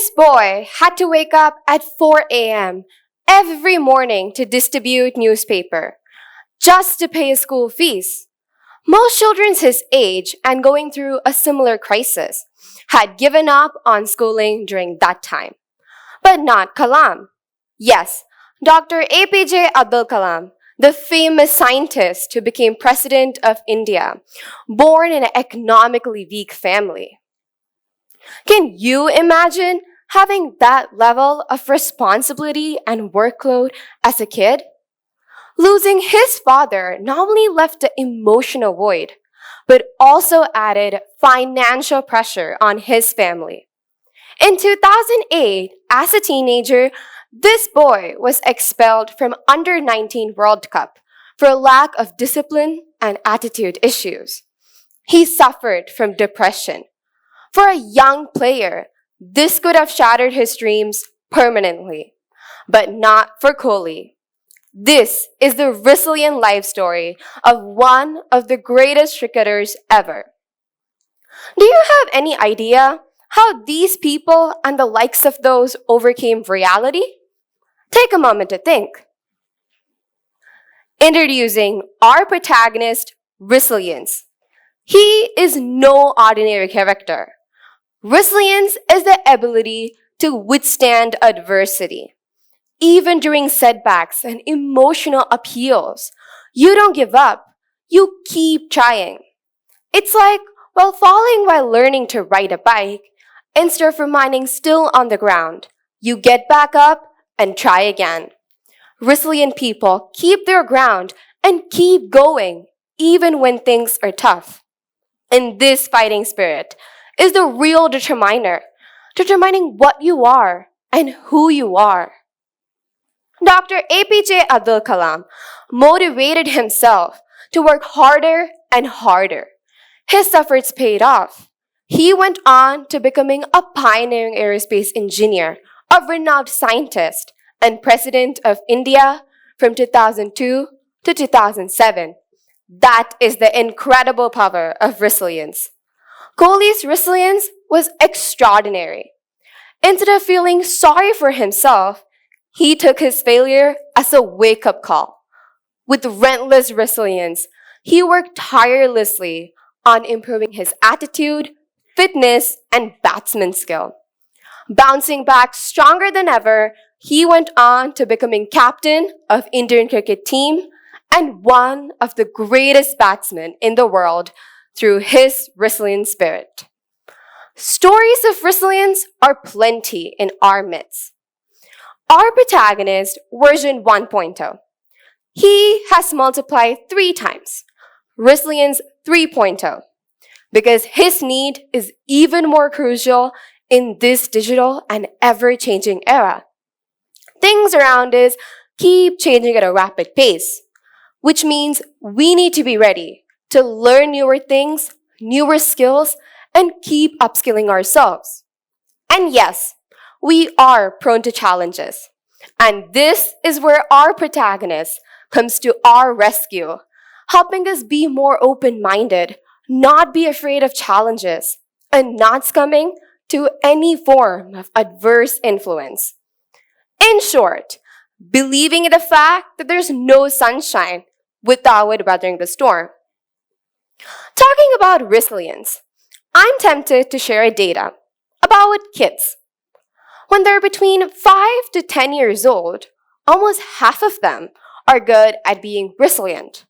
This boy had to wake up at 4 a.m. every morning to distribute newspaper just to pay his school fees. Most children his age and going through a similar crisis had given up on schooling during that time. But not Kalam. Yes, Dr. APJ Abdul Kalam, the famous scientist who became president of India, born in an economically weak family. Can you imagine having that level of responsibility and workload as a kid? Losing his father not only left an emotional void, but also added financial pressure on his family. In 2008, as a teenager, this boy was expelled from Under 19 World Cup for lack of discipline and attitude issues. He suffered from depression. For a young player, this could have shattered his dreams permanently, but not for Kohli. This is the resilient life story of one of the greatest cricketers ever. Do you have any idea how these people and the likes of those overcame reality? Take a moment to think. Introducing our protagonist, Resilience. He is no ordinary character. Resilience is the ability to withstand adversity. Even during setbacks and emotional appeals, you don't give up. You keep trying. It's like falling while learning to ride a bike. Instead of remaining still on the ground, you get back up and try again. Resilient people keep their ground and keep going even when things are tough. And this fighting spirit is the real determining what you are and who you are. Dr. APJ Abdul Kalam motivated himself to work harder and harder. His efforts paid off. He went on to becoming a pioneering aerospace engineer, a renowned scientist, and president of India from 2002 to 2007. That is the incredible power of resilience. Kohli's resilience was extraordinary. Instead of feeling sorry for himself, he took his failure as a wake-up call. With relentless resilience, he worked tirelessly on improving his attitude, fitness, and batsman skill. Bouncing back stronger than ever, he went on to becoming captain of Indian cricket team and one of the greatest batsmen in the world through his resilient spirit. Stories of resilience are plenty in our midst. Our protagonist, version 1.0, he has multiplied 3 times, resilience 3.0, because his need is even more crucial in this digital and ever-changing era. Things around us keep changing at a rapid pace, which means we need to be ready to learn newer things, newer skills, and keep upskilling ourselves. And yes, we are prone to challenges. And this is where our protagonist comes to our rescue, helping us be more open-minded, not be afraid of challenges, and not succumbing to any form of adverse influence. In short, believing in the fact that there's no sunshine without weathering the storm. Talking about resilience, I'm tempted to share a data about kids. When they're between 5 to 10 years old, almost half of them are good at being resilient.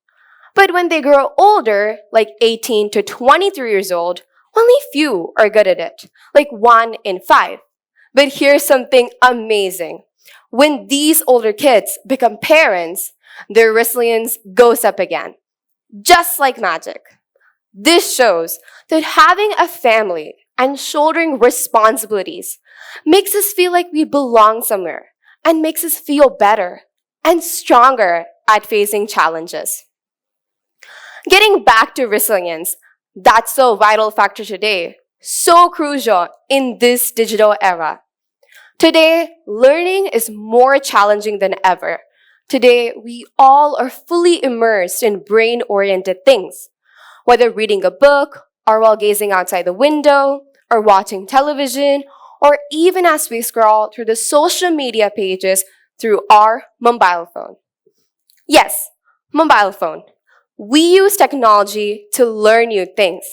But when they grow older, like 18 to 23 years old, only few are good at it, like 1 in 5. But here's something amazing. When these older kids become parents, their resilience goes up again, just like magic. This shows that having a family and shouldering responsibilities makes us feel like we belong somewhere and makes us feel better and stronger at facing challenges. Getting back to resilience, that's a vital factor today, so crucial in this digital era. Today, learning is more challenging than ever. Today, we all are fully immersed in brain-oriented things, whether reading a book, or while gazing outside the window, or watching television, or even as we scroll through the social media pages through our mobile phone. Yes, mobile phone. We use technology to learn new things.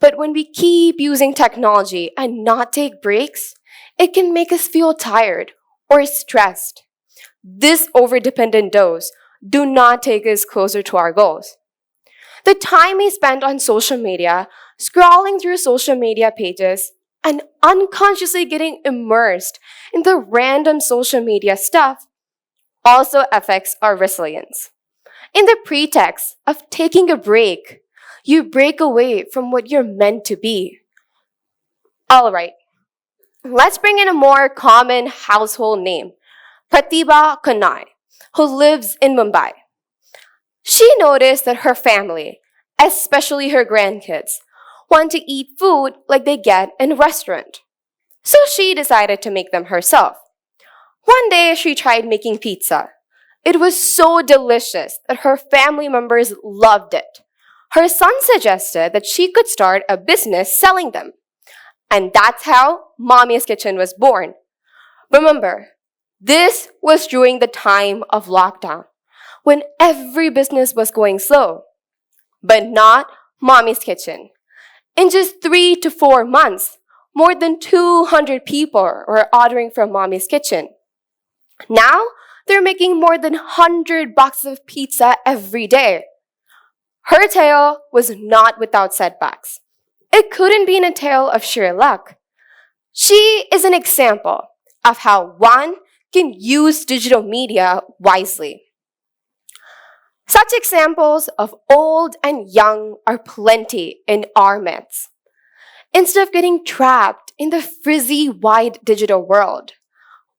But when we keep using technology and not take breaks, it can make us feel tired or stressed. This overdependent dose do not take us closer to our goals. The time we spend on social media, scrolling through social media pages, and unconsciously getting immersed in the random social media stuff also affects our resilience. In the pretext of taking a break, you break away from what you're meant to be. All right, let's bring in a more common household name, Pratibha Kanai, who lives in Mumbai. She noticed that her family, especially her grandkids, want to eat food like they get in a restaurant. So she decided to make them herself. One day she tried making pizza. It was so delicious that her family members loved it. Her son suggested that she could start a business selling them. And that's how Mommy's Kitchen was born. Remember, this was during the time of lockdown, when every business was going slow. But not Mommy's Kitchen. In just 3 to 4 months, more than 200 people were ordering from Mommy's Kitchen. Now, they're making more than 100 boxes of pizza every day. Her tale was not without setbacks. It couldn't be a tale of sheer luck. She is an example of how one can use digital media wisely. Such examples of old and young are plenty in our midst. Instead of getting trapped in the frizzy white digital world,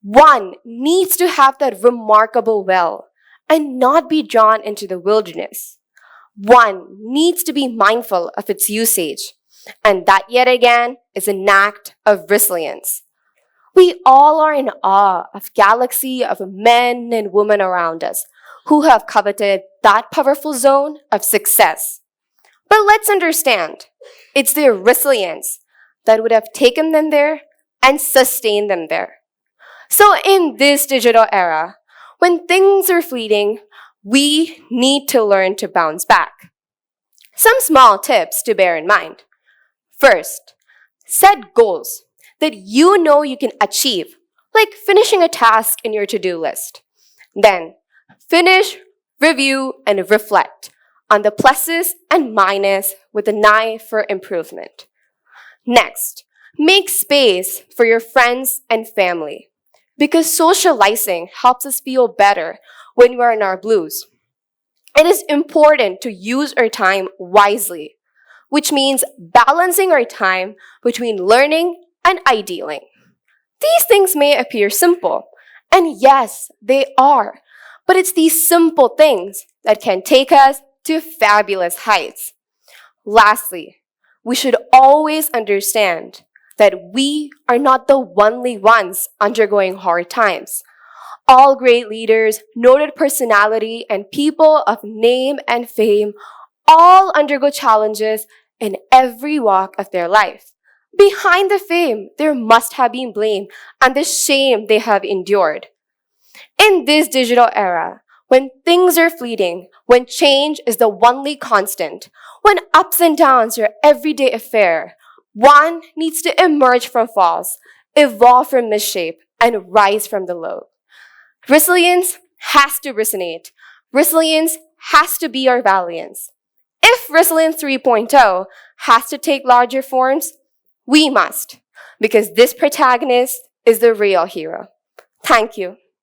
one needs to have that remarkable will and not be drawn into the wilderness. One needs to be mindful of its usage, and that yet again is an act of resilience. We all are in awe of galaxy of men and women around us who have coveted that powerful zone of success. But let's understand, it's their resilience that would have taken them there and sustained them there. So in this digital era, when things are fleeting, we need to learn to bounce back. Some small tips to bear in mind. First, set goals that you know you can achieve, like finishing a task in your to-do list. Then, finish, review, and reflect on the pluses and minuses with an eye for improvement. Next, make space for your friends and family, because socializing helps us feel better when we're in our blues. It is important to use our time wisely, which means balancing our time between learning and idealing. These things may appear simple, and yes, they are, but it's these simple things that can take us to fabulous heights. Lastly, we should always understand that we are not the only ones undergoing hard times. All great leaders, noted personality, and people of name and fame all undergo challenges in every walk of their life. Behind the fame, there must have been blame and the shame they have endured. In this digital era, when things are fleeting, when change is the only constant, when ups and downs are everyday affair, one needs to emerge from falls, evolve from misshape, and rise from the low. Resilience has to resonate. Resilience has to be our valiance. If Resilience 3.0 has to take larger forms, we must, because this protagonist is the real hero. Thank you.